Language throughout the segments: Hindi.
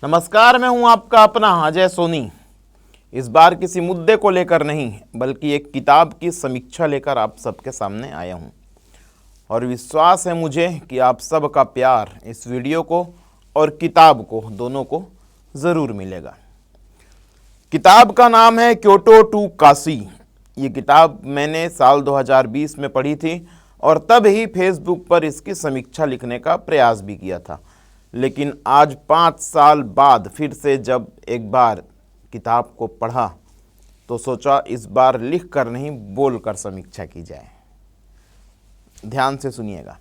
नमस्कार, मैं हूं आपका अपना अजय सोनी। इस बार किसी मुद्दे को लेकर नहीं बल्कि एक किताब की समीक्षा लेकर आप सबके सामने आया हूं और विश्वास है मुझे कि आप सबका प्यार इस वीडियो को और किताब को दोनों को ज़रूर मिलेगा। किताब का नाम है क्योटो टू काशी। ये किताब मैंने साल 2020 में पढ़ी थी और तब ही फेसबुक पर इसकी समीक्षा लिखने का प्रयास भी किया था, लेकिन आज 5 साल बाद फिर से जब एक बार किताब को पढ़ा तो सोचा इस बार लिख कर नहीं बोल कर समीक्षा की जाए। ध्यान से सुनिएगा।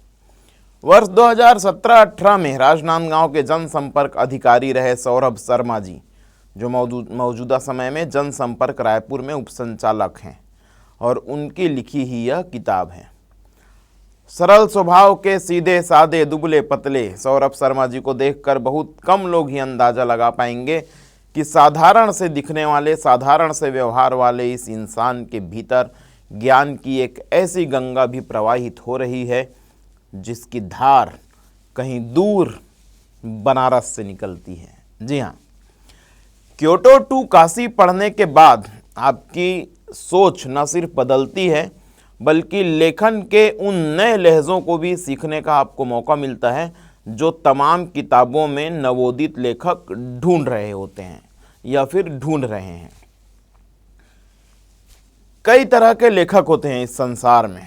वर्ष 2017-18 में राजनांदगांव के जनसंपर्क अधिकारी रहे सौरभ शर्मा जी, जो मौजूदा समय में जनसंपर्क रायपुर में उपसंचालक हैं, और उनकी लिखी ही यह किताब है। सरल स्वभाव के सीधे सादे दुबले पतले सौरभ शर्मा जी को देखकर बहुत कम लोग ही अंदाजा लगा पाएंगे कि साधारण से दिखने वाले, साधारण से व्यवहार वाले इस इंसान के भीतर ज्ञान की एक ऐसी गंगा भी प्रवाहित हो रही है जिसकी धार कहीं दूर बनारस से निकलती है। जी हाँ, क्योटो टू काशी पढ़ने के बाद आपकी सोच न सिर्फ बदलती है बल्कि लेखन के उन नए लहज़ों को भी सीखने का आपको मौका मिलता है जो तमाम किताबों में नवोदित लेखक ढूंढ रहे होते हैं या फिर ढूंढ रहे हैं। कई तरह के लेखक होते हैं इस संसार में।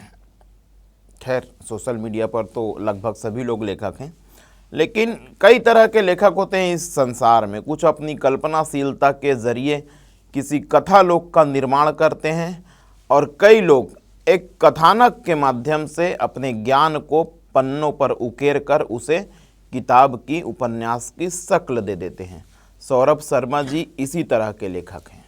खैर, सोशल मीडिया पर तो लगभग सभी लोग लेखक हैं, लेकिन कई तरह के लेखक होते हैं इस संसार में। कुछ अपनी कल्पनाशीलता के जरिए किसी कथा लोक का निर्माण करते हैं और कई लोग एक कथानक के माध्यम से अपने ज्ञान को पन्नों पर उकेर कर उसे किताब की, उपन्यास की शक्ल दे देते हैं। सौरभ शर्मा जी इसी तरह के लेखक हैं।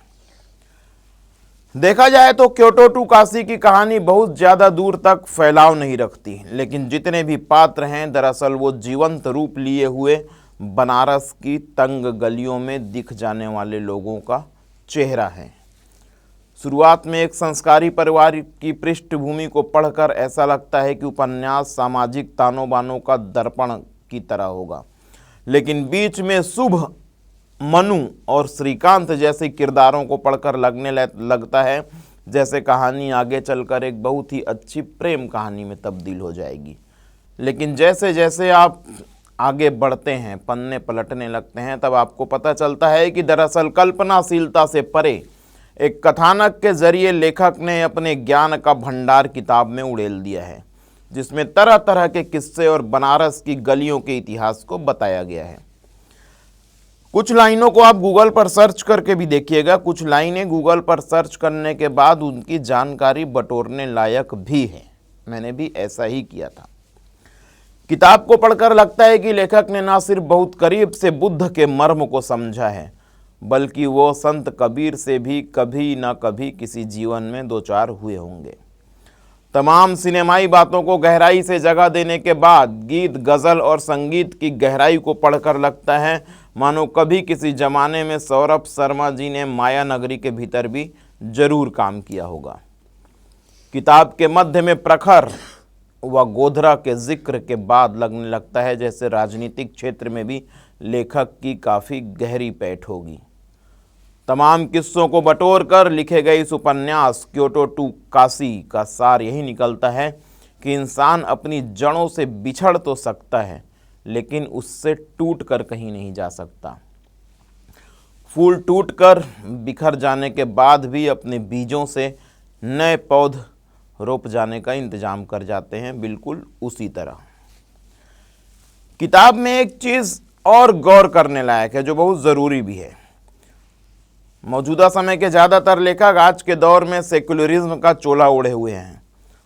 देखा जाए तो क्योटो टू काशी की कहानी बहुत ज़्यादा दूर तक फैलाव नहीं रखती, लेकिन जितने भी पात्र हैं दरअसल वो जीवंत रूप लिए हुए बनारस की तंग गलियों में दिख जाने वाले लोगों का चेहरा है। शुरुआत में एक संस्कारी परिवार की पृष्ठभूमि को पढ़कर ऐसा लगता है कि उपन्यास सामाजिक तानों बानों का दर्पण की तरह होगा, लेकिन बीच में शुभ, मनु और श्रीकांत जैसे किरदारों को पढ़कर लगने लगता है जैसे कहानी आगे चलकर एक बहुत ही अच्छी प्रेम कहानी में तब्दील हो जाएगी। लेकिन जैसे जैसे आप आगे बढ़ते हैं, पन्ने पलटने लगते हैं, तब आपको पता चलता है कि दरअसल कल्पनाशीलता से परे एक कथानक के जरिए लेखक ने अपने ज्ञान का भंडार किताब में उड़ेल दिया है, जिसमें तरह तरह के किस्से और बनारस की गलियों के इतिहास को बताया गया है। कुछ लाइनों को आप गूगल पर सर्च करके भी देखिएगा। कुछ लाइनें गूगल पर सर्च करने के बाद उनकी जानकारी बटोरने लायक भी है। मैंने भी ऐसा ही किया था। किताब को पढ़कर लगता है कि लेखक ने न सिर्फ बहुत करीब से बुद्ध के मर्म को समझा है, बल्कि वो संत कबीर से भी कभी न कभी किसी जीवन में दो चार हुए होंगे। तमाम सिनेमाई बातों को गहराई से जगह देने के बाद गीत, गज़ल और संगीत की गहराई को पढ़कर लगता है मानो कभी किसी जमाने में सौरभ शर्मा जी ने माया नगरी के भीतर भी जरूर काम किया होगा। किताब के मध्य में प्रखर व गोधरा के जिक्र के बाद लगने लगता है जैसे राजनीतिक क्षेत्र में भी लेखक की काफ़ी गहरी पैठ होगी। तमाम किस्सों को बटोर कर लिखे गए इस उपन्यास क्योटो टू काशी का सार यही निकलता है कि इंसान अपनी जड़ों से बिछड़ तो सकता है, लेकिन उससे टूट कर कहीं नहीं जा सकता। फूल टूट कर बिखर जाने के बाद भी अपने बीजों से नए पौध रोप जाने का इंतजाम कर जाते हैं, बिल्कुल उसी तरह। किताब में एक चीज़ और गौर करने लायक है जो बहुत ज़रूरी भी है। मौजूदा समय के ज़्यादातर लेखक आज के दौर में सेक्युलरिज्म का चोला ओढ़े हुए हैं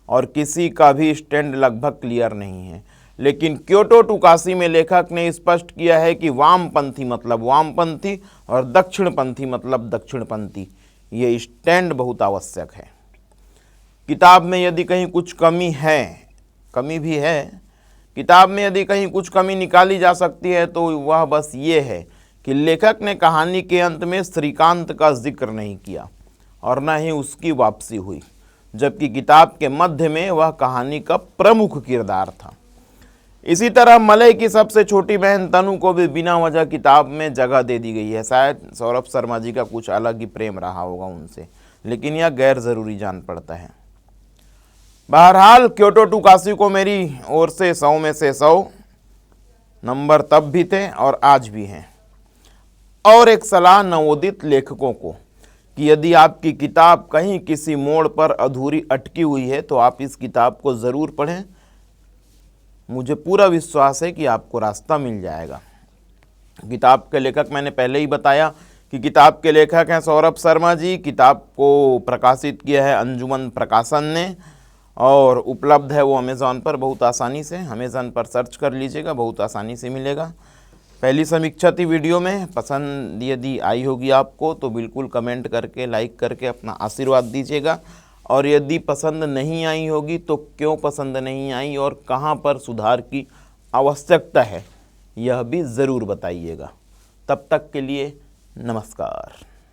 और किसी का भी स्टैंड लगभग क्लियर नहीं है, लेकिन क्योटो टू काशी में लेखक ने स्पष्ट किया है कि वामपंथी मतलब वामपंथी और दक्षिणपंथी मतलब दक्षिणपंथी। ये स्टैंड बहुत आवश्यक है। किताब में यदि कहीं कुछ कमी है, कमी भी है, किताब में यदि कहीं कुछ कमी निकाली जा सकती है तो वह बस ये है कि लेखक ने कहानी के अंत में श्रीकांत का जिक्र नहीं किया और न ही उसकी वापसी हुई, जबकि किताब के मध्य में वह कहानी का प्रमुख किरदार था। इसी तरह मलय की सबसे छोटी बहन तनु को भी बिना वजह किताब में जगह दे दी गई है। शायद सौरभ शर्मा जी का कुछ अलग ही प्रेम रहा होगा उनसे, लेकिन यह गैर जरूरी जान पड़ता है। बहरहाल क्योटो टू काशी को मेरी ओर से 100 में से 100 नंबर तब भी थे और आज भी हैं। और एक सलाह नवोदित लेखकों को कि यदि आपकी किताब कहीं किसी मोड़ पर अधूरी अटकी हुई है तो आप इस किताब को ज़रूर पढ़ें। मुझे पूरा विश्वास है कि आपको रास्ता मिल जाएगा। किताब के लेखक मैंने पहले ही बताया कि किताब के लेखक हैं सौरभ शर्मा जी। किताब को प्रकाशित किया है अंजुमन प्रकाशन ने और उपलब्ध है वो अमेज़ॉन पर बहुत आसानी से। अमेज़ॉन पर सर्च कर लीजिएगा, बहुत आसानी से मिलेगा। पहली समीक्षा थी वीडियो में। पसंद यदि आई होगी आपको तो बिल्कुल कमेंट करके, लाइक करके अपना आशीर्वाद दीजिएगा। और यदि पसंद नहीं आई होगी तो क्यों पसंद नहीं आई और कहाँ पर सुधार की आवश्यकता है यह भी ज़रूर बताइएगा। तब तक के लिए नमस्कार।